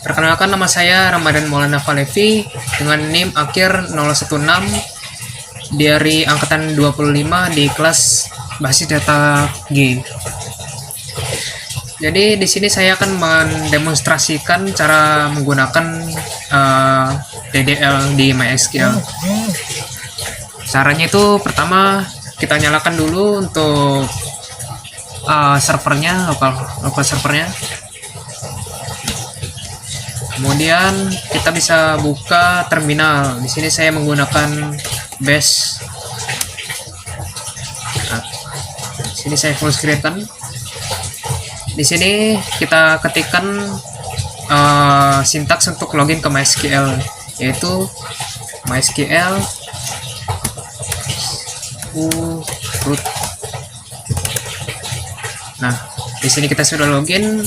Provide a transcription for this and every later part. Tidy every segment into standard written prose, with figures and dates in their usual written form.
Perkenalkan, nama saya Ramadan Maulana Falevi dengan NIM akhir 016 dari angkatan 25 di kelas basis data G. Jadi di sini saya akan mendemonstrasikan cara menggunakan DDL di MySQL. Caranya itu pertama kita nyalakan dulu untuk servernya, lokal servernya. Kemudian kita bisa buka terminal. Di sini saya menggunakan bash. Nah, di sini saya full screen kan. Di sini kita ketikkan sintaks untuk login ke MySQL, yaitu MySQL root. Nah, di sini kita sudah login.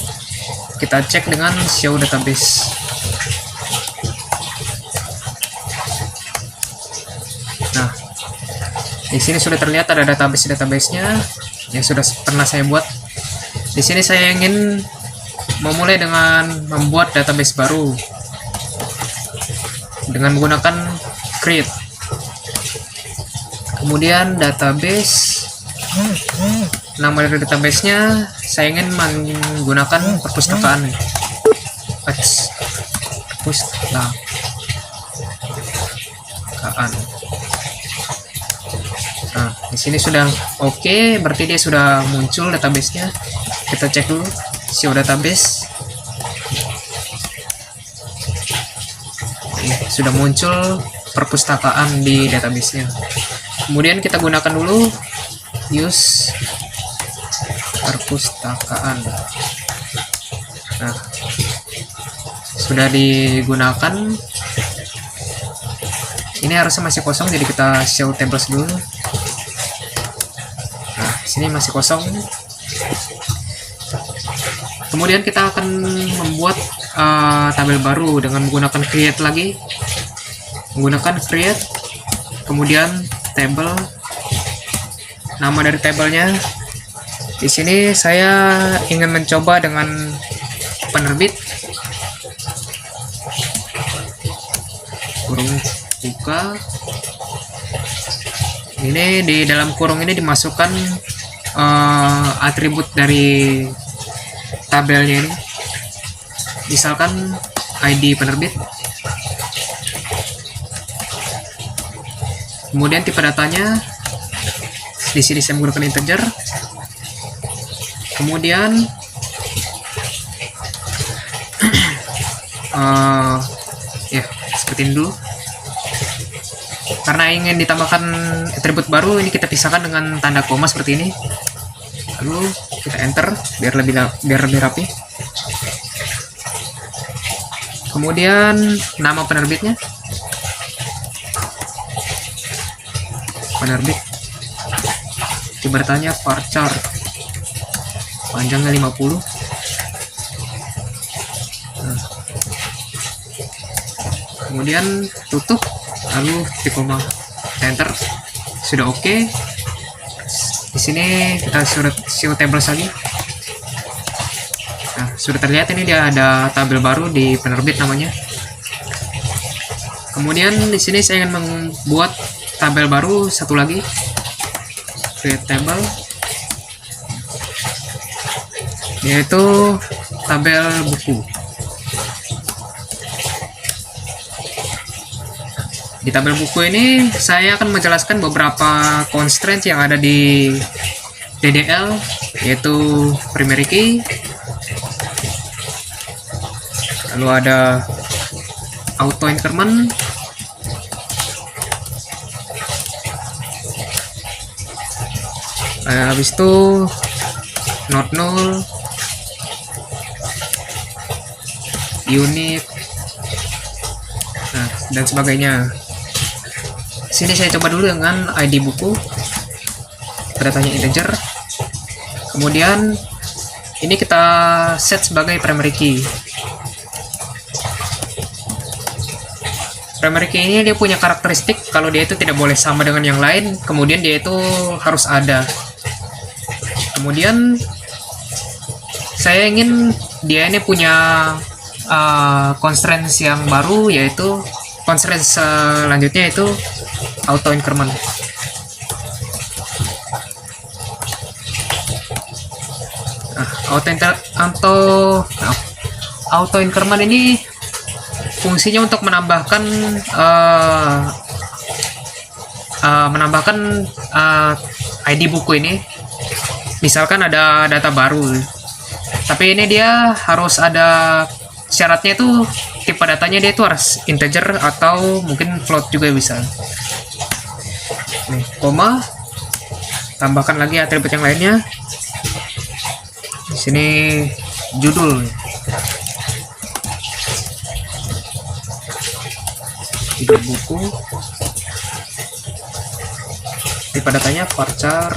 Kita cek dengan show database. Nah, di sini sudah terlihat ada database-nya yang sudah pernah saya buat. Di sini saya ingin memulai dengan membuat database baru dengan menggunakan create. Kemudian database, nama dari database-nya saya ingin menggunakan perpustakaan. Perpustakaan. Nah, di sini sudah oke, berarti dia sudah muncul database-nya. Kita cek dulu show database. Sudah muncul perpustakaan di database-nya. Kemudian kita gunakan dulu use perpustakaan. Nah, sudah digunakan. Ini harusnya masih kosong, jadi kita show tables dulu. Nah, sini masih kosong. Kemudian kita akan membuat tabel baru dengan menggunakan create lagi. Menggunakan create, kemudian table. Nama dari tabelnya, di sini saya ingin mencoba dengan penerbit. Kurung buka. Ini di dalam kurung ini dimasukkan atribut dari tabelnya ini. Misalkan ID penerbit. Kemudian tipe datanya, di sini saya menggunakan integer. Kemudian ya seperti ini dulu. Karena ingin ditambahkan atribut baru, ini kita pisahkan dengan tanda koma seperti ini. Lalu kita enter biar lebih rapi. Kemudian nama penerbitnya, penerbit. Tipe datanya varchar, panjangnya 50. Nah, kemudian tutup, lalu titik koma, enter. Sudah oke. Di sini kita sudah show tables lagi. Nah, sudah terlihat ini dia ada tabel baru di penerbit namanya. Kemudian di sini saya ingin membuat tabel baru satu lagi. Create table, yaitu tabel buku. Di tabel buku ini saya akan menjelaskan beberapa constraint yang ada di DDL, yaitu primary key, lalu ada auto increment, habis itu not null, unit, nah, dan sebagainya. Sini saya coba dulu dengan ID buku, datanya integer. Kemudian ini kita set sebagai primary key. Primary key ini dia punya karakteristik kalau dia itu tidak boleh sama dengan yang lain, kemudian dia itu harus ada. Kemudian saya ingin dia ini punya constraints yang baru, yaitu constraints selanjutnya itu auto increment. Auto increment ini fungsinya untuk menambahkan ID buku ini. Misalkan ada data baru, tapi ini dia harus ada syaratnya, itu tipe datanya dia itu harus integer atau mungkin float juga bisa. Nih, koma, tambahkan lagi atribut yang lainnya. Di sini judul, judul buku, tipe datanya varchar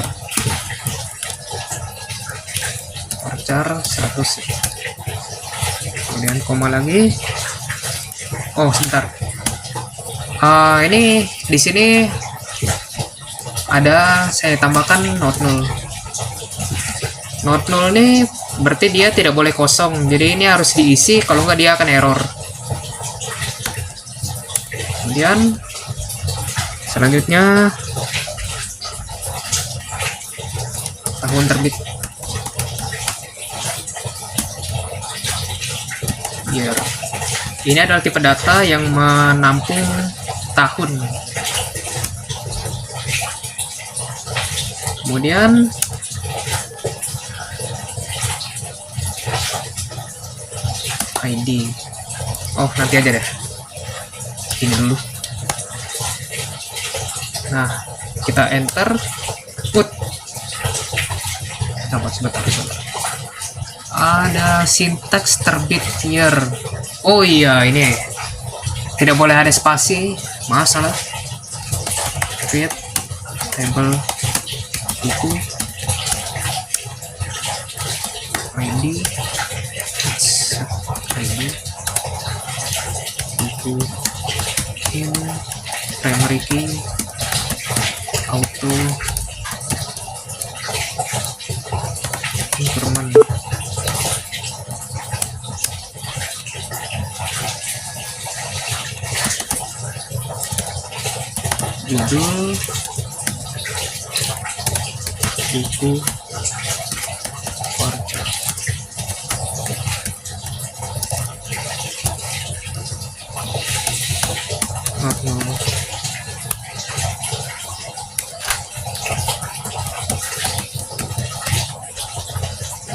100, kemudian koma lagi. Oh sebentar, ini di sini ada saya tambahkan not null. Not null ini berarti dia tidak boleh kosong, jadi ini harus diisi, kalau nggak dia akan error. Kemudian selanjutnya tahun terbit. Ini adalah tipe data yang menampung tahun. Kemudian ID. Oh, nanti aja deh. Ini dulu. Nah, kita enter. Put. Sebentar. Ada sintaks terbit year. Oh iya, ini tidak boleh ada spasi, masalah. Create table buku ID buku in primary key auto increment. Judul buku varchar.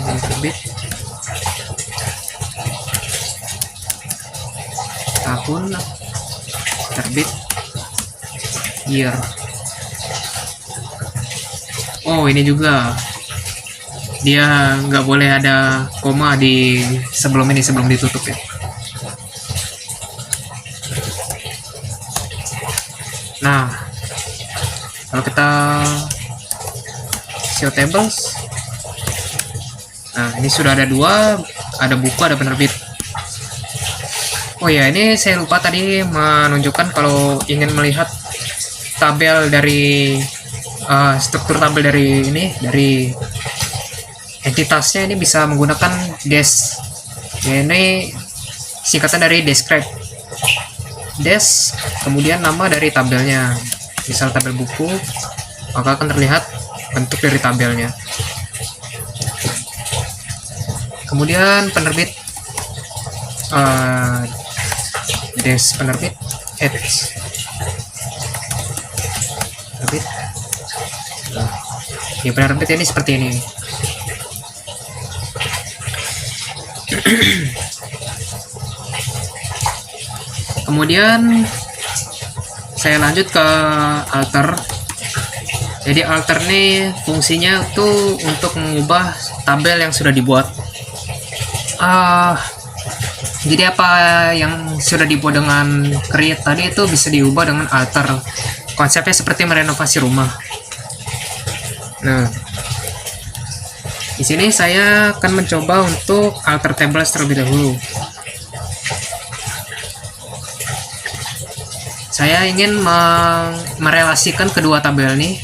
Terbit tahun, terbit year. Oh ini juga dia nggak boleh ada koma di sebelum ini, sebelum ditutup ya. Nah, kalau kita show tables, nah ini sudah ada dua, ada buku, ada penerbit. Oh ya, ini saya lupa tadi menunjukkan kalau ingin melihat tabel dari struktur tabel dari ini, dari entitasnya, ini bisa menggunakan des. Ya, ini singkatan dari describe. Des, kemudian nama dari tabelnya. Misal tabel buku, maka akan terlihat bentuk dari tabelnya. Kemudian penerbit, des penerbit, edge penerbit. Ya, penerbit ini seperti ini. Kemudian saya lanjut ke alter. Jadi alter ini fungsinya tuh untuk mengubah tabel yang sudah dibuat. Jadi apa yang sudah dibuat dengan create tadi itu bisa diubah dengan alter. Konsepnya seperti merenovasi rumah. Nah, di sini saya akan mencoba untuk alter tables terlebih dahulu. Saya ingin merelasikan kedua tabel ini.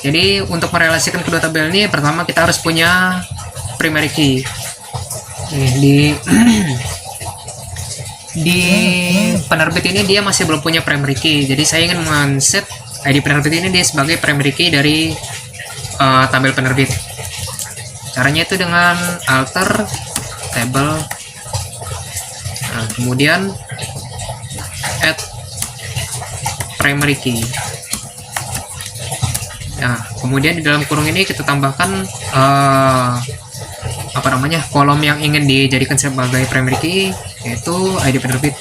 Jadi untuk merelasikan kedua tabel ini, pertama kita harus punya primary key. Nih, di penerbit ini dia masih belum punya primary key, jadi saya ingin men-set ID penerbit ini dia sebagai primary key dari tabel penerbit. Caranya itu dengan alter table, nah, kemudian add primary key. Nah, kemudian di dalam kurung ini kita tambahkan kolom yang ingin dijadikan sebagai primary key, yaitu ID penerbit.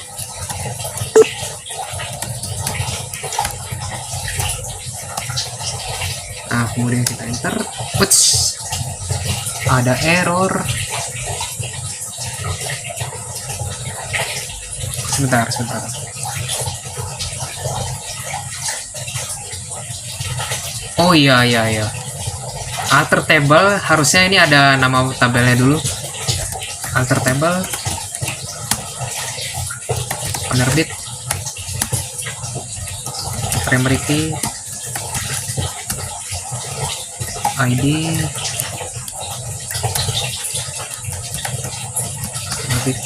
Nah, kemudian kita enter. Ups, ada error. Sebentar. Oh iya. Alter table, harusnya ini ada nama tabelnya dulu. Alter table penerbit primary key ID penerbit.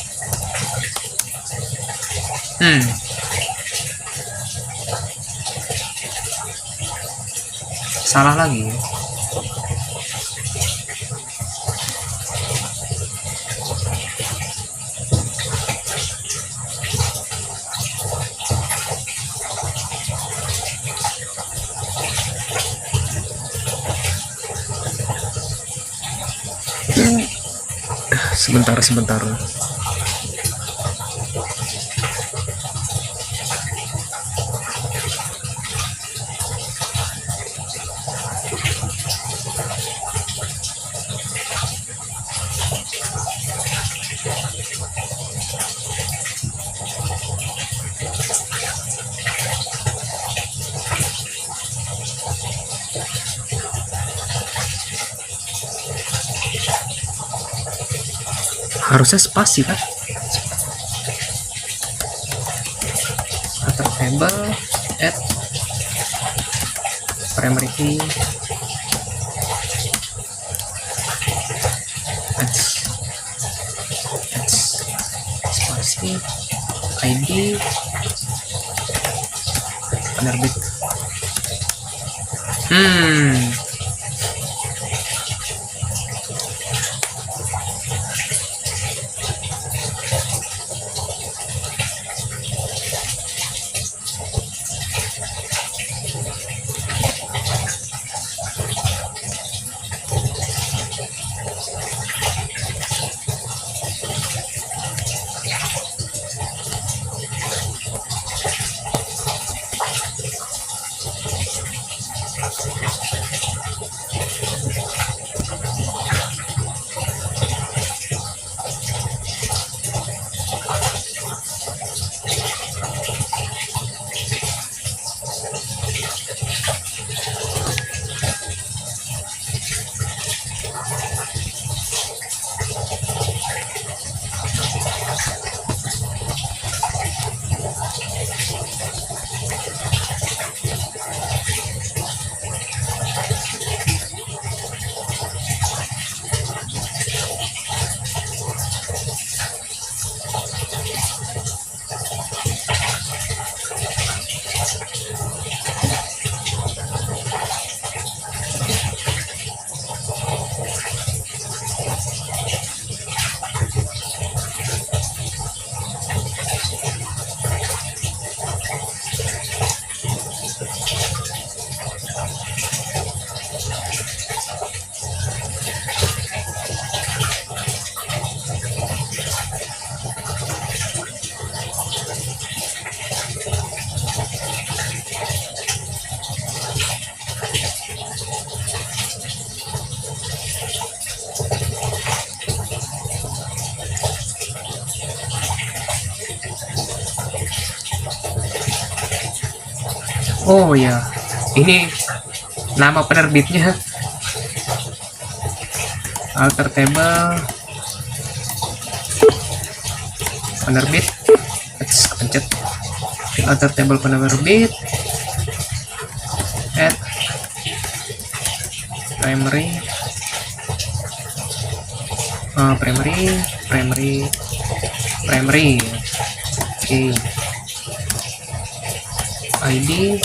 Salah lagi. Sebentar. Harusnya spasi kan? Alter table add primary key add spasi ID penerbit. Oh ya, ini nama penerbitnya. Alter table penerbit, pencet alter table penerbit, add primary primary. Oke. ID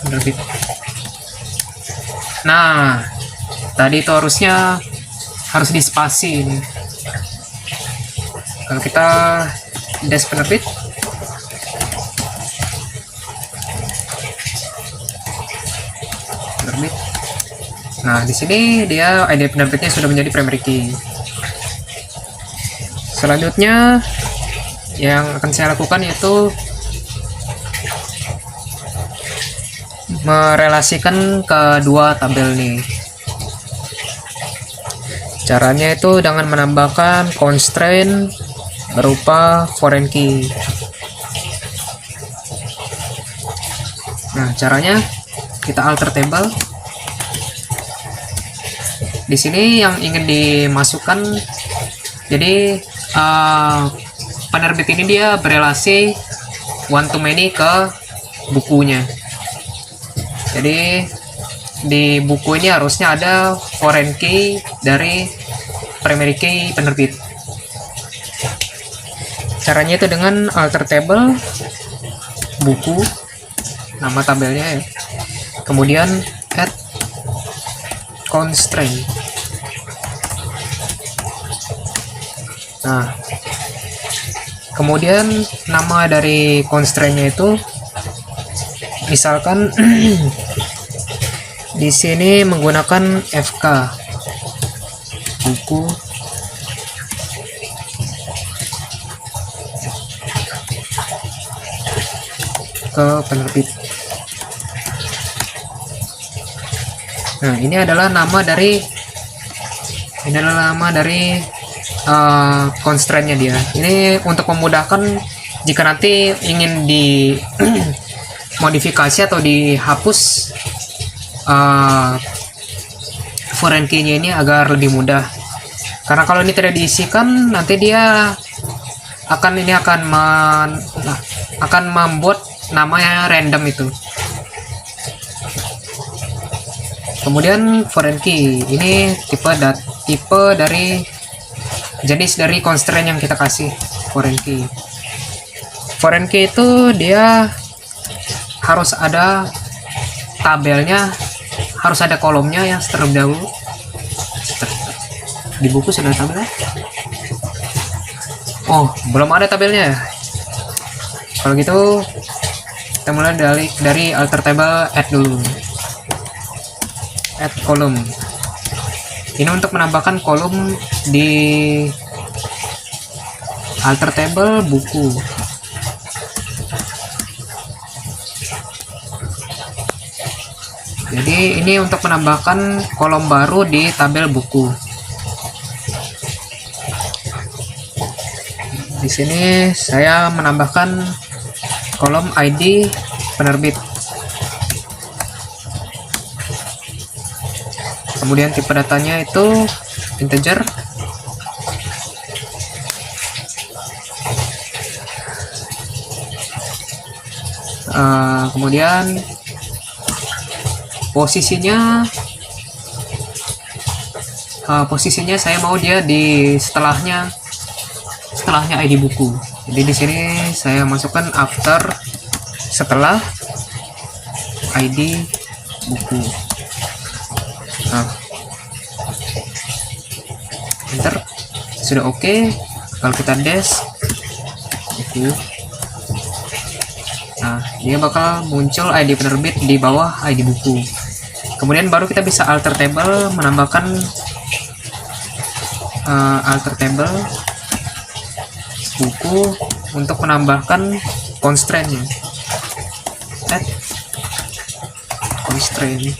penerbit. Nah, tadi itu harus dispasi ini. Kalau kita dash penerbit, nah di sini dia ID penerbitnya sudah menjadi primary key. Selanjutnya yang akan saya lakukan yaitu merelasikan kedua tabel nih. Caranya itu dengan menambahkan constraint berupa foreign key. Nah, caranya kita alter table. Di sini yang ingin dimasukkan, jadi penerbit ini dia berelasi one to many ke bukunya. Jadi di buku ini harusnya ada foreign key dari primary key penerbit. Caranya itu dengan alter table buku, nama tabelnya ya. Kemudian add constraint. Nah, kemudian nama dari constraint-nya itu misalkan di sini menggunakan FK buku ke penerbit. Nah, ini adalah nama dari constraint-nya dia. Ini untuk memudahkan jika nanti ingin di modifikasi atau dihapus foreign key-nya ini agar lebih mudah. Karena kalau ini tidak diisikan, nanti dia akan membuat namanya random itu. Kemudian foreign key ini tipe dari jenis dari constraint yang kita kasih. Foreign key itu dia harus ada tabelnya, harus ada kolomnya yang terlebih dahulu. Di buku sudah ada tabelnya? Oh, belum ada tabelnya. Kalau gitu kita mulai dari alter table add dulu. Add kolom. Ini untuk menambahkan kolom di alter table buku. Jadi ini untuk menambahkan kolom baru di tabel buku. Di sini saya menambahkan kolom ID penerbit. Kemudian tipe datanya itu integer. Kemudian posisinya saya mau dia di setelahnya ID buku. Jadi di sini saya masukkan after setelah ID buku. Nah, enter, sudah oke. Kalau kita dash buku, nah dia bakal muncul ID penerbit di bawah ID buku. Kemudian baru kita bisa alter table, menambahkan alter table buku untuk menambahkan constraint-nya. Add constraint.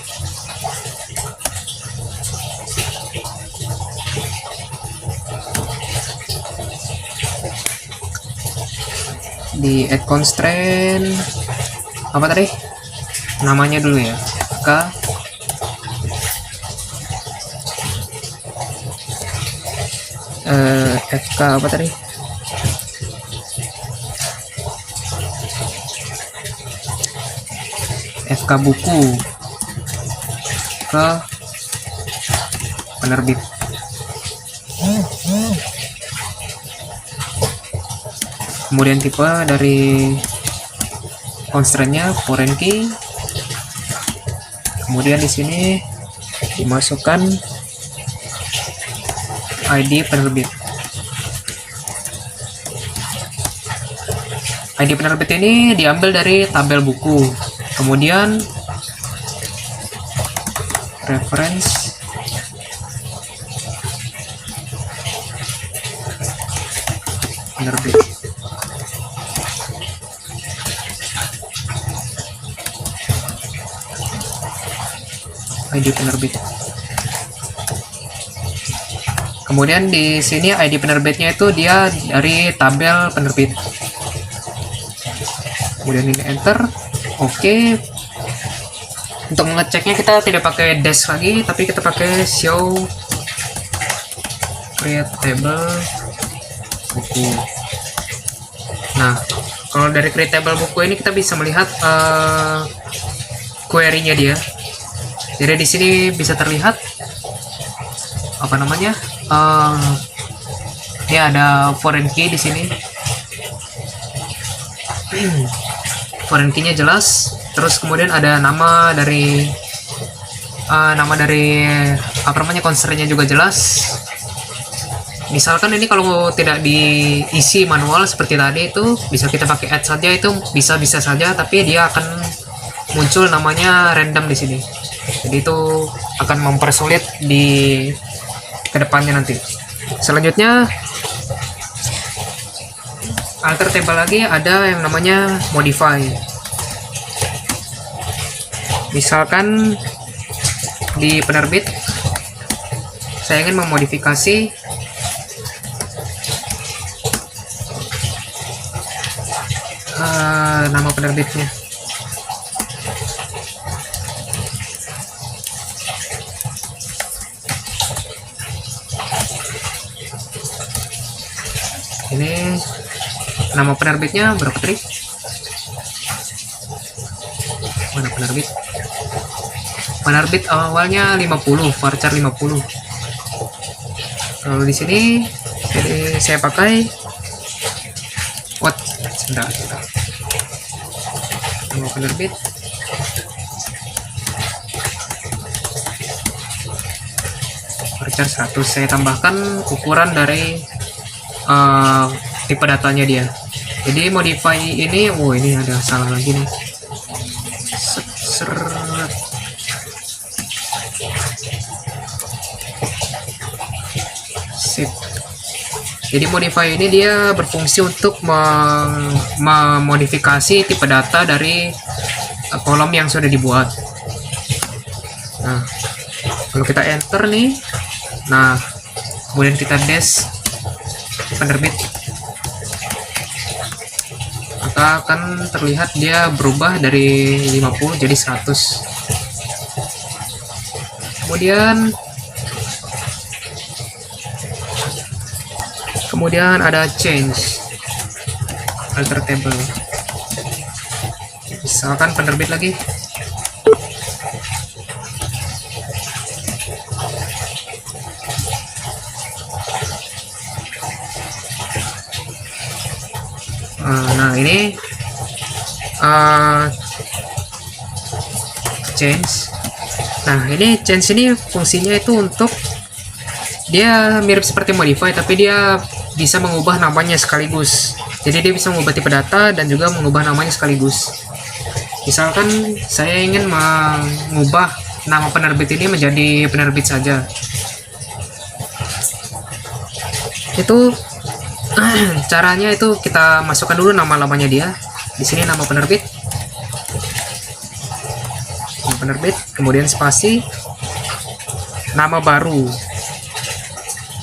Di add constraint apa tadi namanya dulu ya, FK apa tadi, FK buku ke penerbit. kemudian tipe dari constraint-nya foreign key, kemudian di sini dimasukkan ID penerbit. ID penerbit ini diambil dari tabel buku, kemudian reference penerbit. ID penerbit. Kemudian di sini ID penerbitnya itu dia dari tabel penerbit. Kemudian ini enter. Oke. Untuk mengeceknya kita tidak pakai dash lagi, tapi kita pakai show create table buku. Nah, kalau dari create table buku ini kita bisa melihat query-nya dia. Jadi di sini bisa terlihat apa namanya? Ya ada foreign key di sini. Foreign key-nya jelas. Terus kemudian ada nama dari apa namanya constraint-nya juga jelas. Misalkan ini kalau tidak diisi manual seperti tadi itu bisa kita pakai add saja, itu bisa saja, tapi dia akan muncul namanya random di sini. Jadi itu akan mempersulit di kedepannya nanti. Selanjutnya alter table lagi ada yang namanya modify. Misalkan di penerbit saya ingin memodifikasi nama penerbitnya. Ini nama penerbitnya berapa trik? Mana penerbit? Penerbit awalnya 50, varchar 50. Lalu di sini jadi saya pakai sebentar. Nama penerbit varchar 100, saya tambahkan ukuran dari tipe datanya dia. Jadi modify ini, ini ada salah lagi nih. Sip. Jadi modify ini dia berfungsi untuk memodifikasi tipe data dari kolom yang sudah dibuat. Nah, kalau kita enter nih, nah kemudian kita dash penerbit, maka akan terlihat dia berubah dari 50 jadi 100. Kemudian ada change alter table. Misalkan penerbit lagi. Nah ini change. Nah ini change ini fungsinya itu untuk dia mirip seperti modify, tapi dia bisa mengubah namanya sekaligus. Jadi dia bisa mengubah tipe data dan juga mengubah namanya sekaligus. Misalkan saya ingin mengubah nama penerbit ini menjadi penerbit saja, itu caranya itu kita masukkan dulu nama-lamanya dia. Di sini nama penerbit, kemudian spasi, nama baru.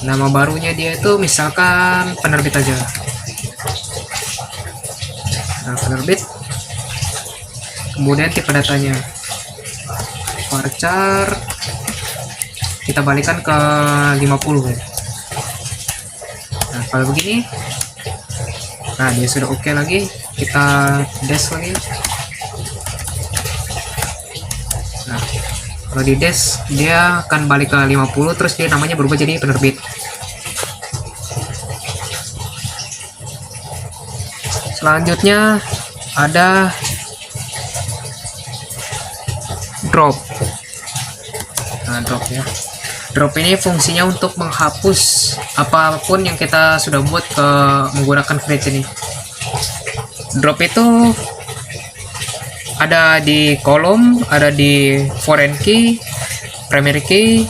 Nama barunya dia itu misalkan penerbit aja. Nah, penerbit. Kemudian tipe datanya varchar, kita balikan ke 50 ya. Nah, kalau begini, nah dia sudah oke lagi. Kita dash lagi. Nah, kalau di dash dia akan balik ke 50, terus dia namanya berubah jadi penerbit. Selanjutnya ada drop. Nah, drop ya. Drop ini fungsinya untuk menghapus apapun yang kita sudah buat menggunakan create ini. Drop itu ada di kolom, ada di foreign key, primary key,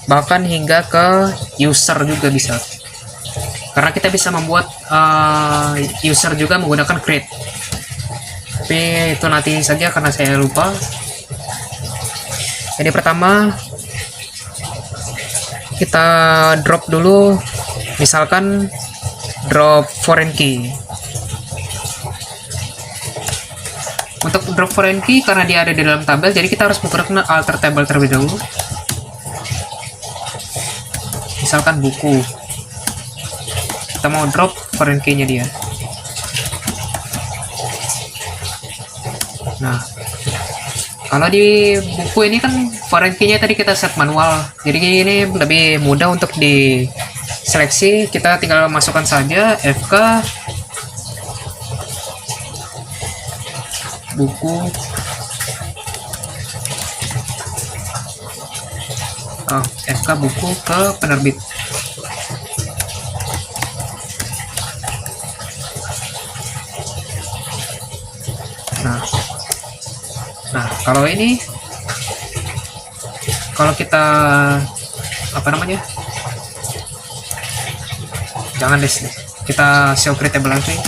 bahkan hingga ke user juga bisa. Karena kita bisa membuat user juga menggunakan create. Tapi itu nanti saja karena saya lupa. Jadi pertama kita drop dulu, misalkan drop foreign key. Untuk drop foreign key karena dia ada di dalam tabel, jadi kita harus menggunakan alter table terlebih dahulu. Misalkan buku, kita mau drop foreign key nya dia. Nah, kalau di buku ini kan foreign key-nya tadi kita set manual, jadi ini lebih mudah untuk diseleksi. Kita tinggal masukkan saja FK buku, FK buku ke penerbit. Nah, kalau ini, kalau kita apa namanya, jangan deh, kita show create table entry.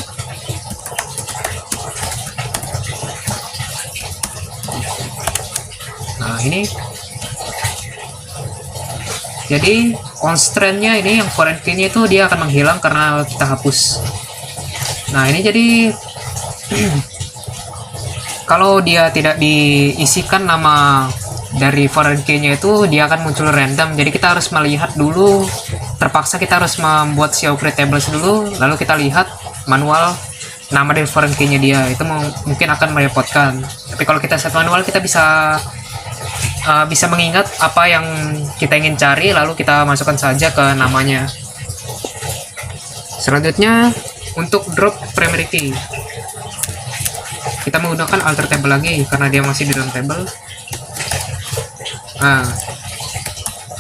Nah, ini jadi constraint-nya ini yang foreign key-nya itu dia akan menghilang karena kita hapus. Nah, ini jadi kalau dia tidak diisikan nama dari foreign key-nya itu, dia akan muncul random. Jadi kita harus melihat dulu, terpaksa kita harus membuat show create tables dulu, lalu kita lihat manual nama dari foreign key-nya dia. Itu mungkin akan merepotkan. Tapi kalau kita set manual, kita bisa mengingat apa yang kita ingin cari, lalu kita masukkan saja ke namanya. Selanjutnya untuk drop primary key, kita menggunakan alter table lagi karena dia masih di dalam table. Nah,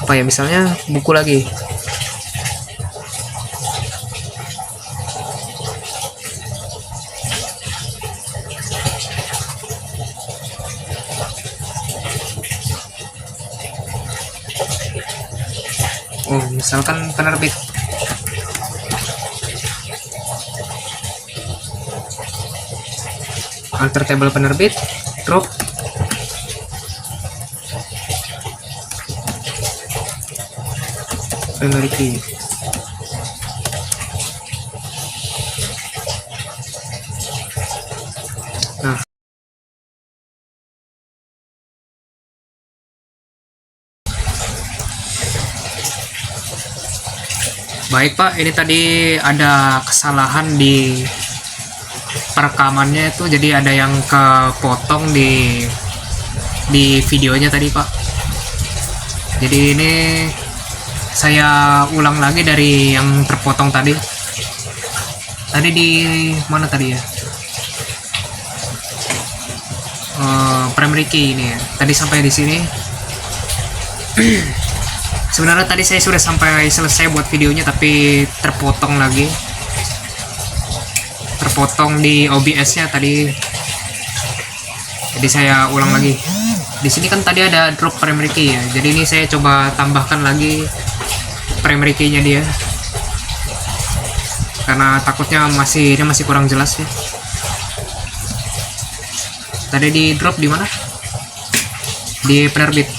apa ya, misalnya buku lagi. Oh, misalkan penerbit. Alter table penerbit, drop primary key. Nah, baik Pak, ini tadi ada kesalahan di perekamannya itu, jadi ada yang kepotong di videonya tadi Pak. Jadi ini saya ulang lagi dari yang terpotong tadi. Tadi di mana tadi ya? Primary key ini ya. Tadi sampai di sini. Sebenarnya tadi saya sudah sampai selesai buat videonya, tapi terpotong lagi. Terpotong di OBS-nya tadi. Jadi saya ulang lagi. Di sini kan tadi ada drop primary key ya. Jadi ini saya coba tambahkan lagi primary key-nya dia. Karena takutnya ini masih kurang jelas ya. Tadi di drop di mana? Di penerbit.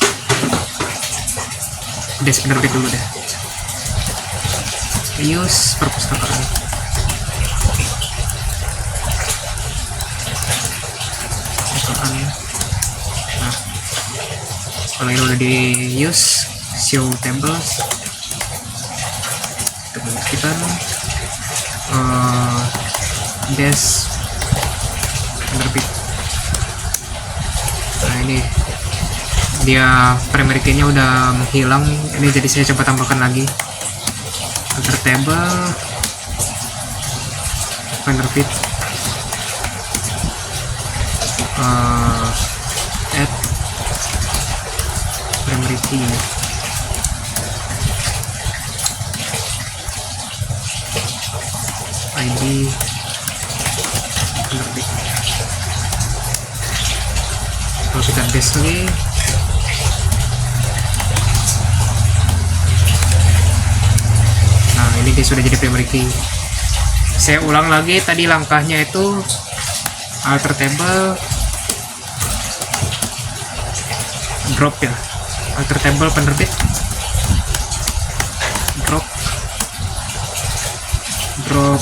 Des penerbit dulu deh. Use perpustakaan. Nah, kalau ini udah di use show tables, kita des penerbit. Nah, ini dia primary key-nya udah menghilang. Ini jadi saya coba tambahkan lagi alter table penerbit, add primary key, ID penerbit. Kalau kita paste lagi, nah ini dia sudah jadi primary key. Saya ulang lagi, tadi langkahnya itu alter table, drop ya, alter table penerbit, drop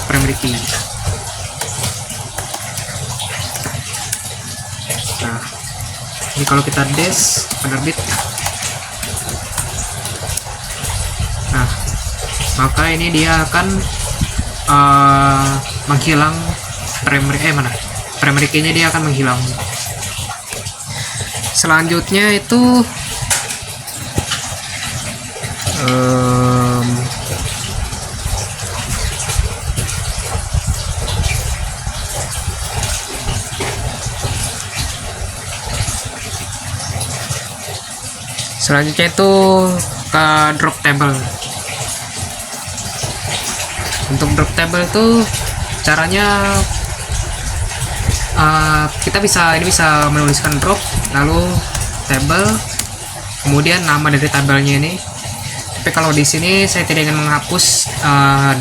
primary key. Nah ini kalau kita dash penerbit, nah maka ini dia akan menghilang primary key-nya, dia akan menghilang. Selanjutnya itu ke drop table. Untuk drop table itu caranya kita bisa menuliskan drop lalu table, kemudian nama dari tabelnya ini. Tapi kalau di sini saya tidak ingin menghapus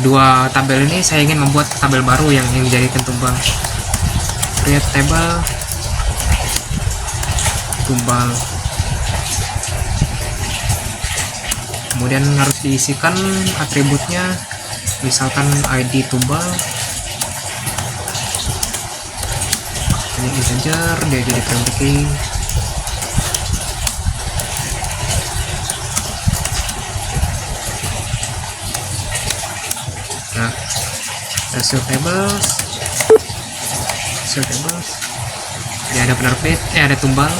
dua tabel ini, saya ingin membuat tabel baru yang dijadikan tumbal. Create table tumbal, kemudian harus diisikan atributnya, misalkan ID tumbal, ini integer, dia jadi primary key. Nah, hasil tables, ya ada penerbit, ada tumbal.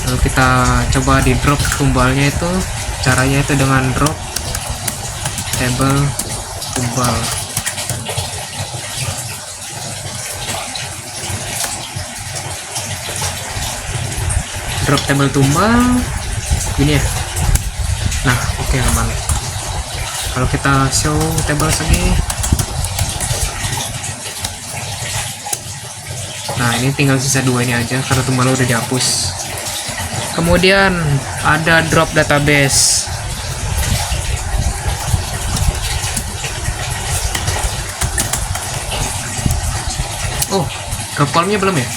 Lalu kita coba di drop tumbalnya itu, caranya itu dengan drop table tumbal. Drop table tumbal gini ya. Nah oke, aman. Kalau kita show table lagi, nah ini tinggal sisa dua ini aja karena tumbal udah dihapus. Kemudian ada drop database. Oh, drop kolomnya belum ya?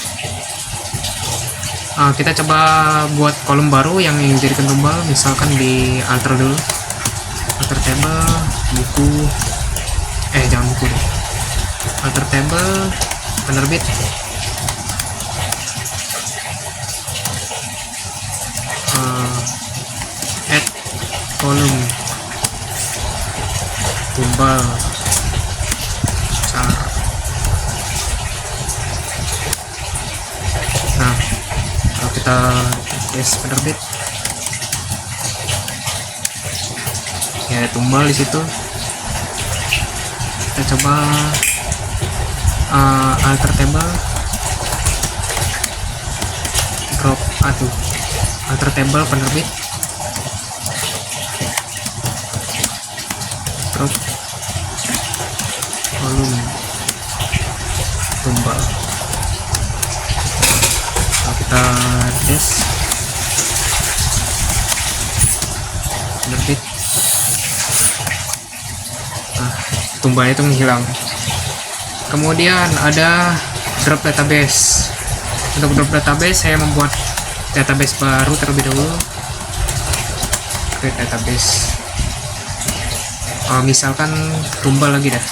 Kita coba buat kolom baru yang dijadikan tumbal, misalkan di alter dulu, alter table buku, jangan buku deh, alter table penerbit, add kolom tumbal char. Nah kalau kita tes penerbit, ya ada tumbal di situ. Kita coba alter table drop alter table penerbit, drop kolom tumbal. Kalau kita tes penerbit, tumbalnya itu menghilang. Kemudian ada drop database. Untuk drop database saya membuat database baru terlebih dahulu. Create database, misalkan tumbal lagi dah,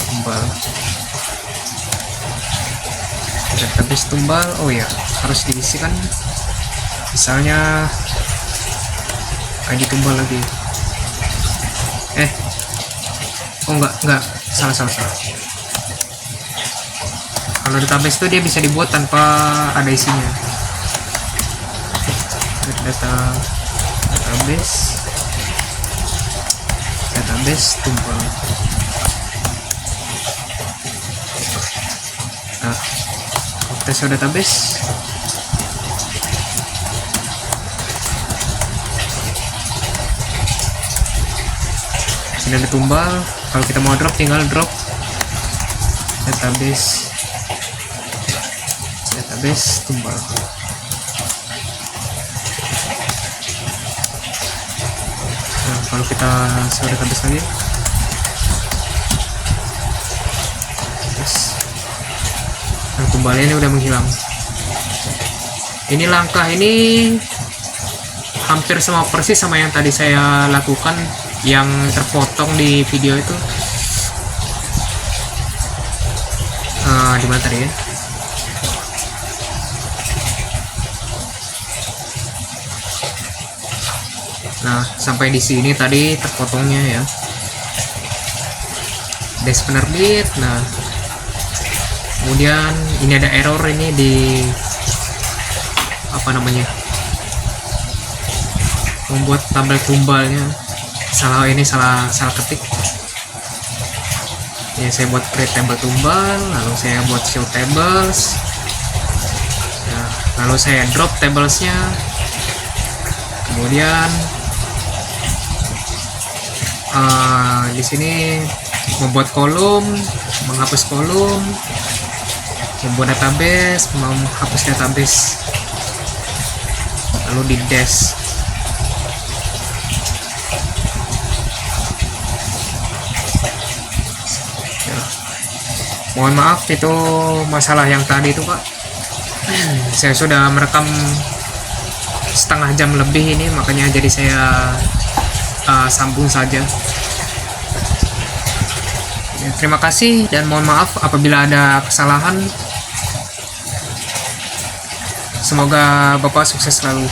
tumbal database tumbal. Oh ya, harus diisikan misalnya ID tumbal lagi. Oh enggak, salah. Kalau database itu dia bisa dibuat tanpa ada isinya. Database database tumbal. Nah, kita show database. Sini ada tumbal. Kalau kita mau drop, tinggal drop database tumbal. Nah, kalau kita show database lagi, nah, tumbalnya ini udah menghilang. Ini langkah ini hampir sama persis sama yang tadi saya lakukan, yang terpotong di video itu. Di mana tadi ya? Nah, sampai di sini tadi terpotongnya ya. Dash penerbit. Nah, kemudian ini ada error ini di apa namanya? Membuat tabel tumbalnya salah ketik. Ya, saya buat create table tumbal, lalu saya buat show tables. Nah, lalu saya drop tablesnya. Kemudian di sini membuat kolom, menghapus kolom, membuat database, menghapus database, lalu di dash. Ya. Mohon maaf itu masalah yang tadi itu, Pak. Saya sudah merekam setengah jam lebih ini, makanya jadi saya sambung saja. Ya, terima kasih dan mohon maaf apabila ada kesalahan. Semoga Bapak sukses selalu.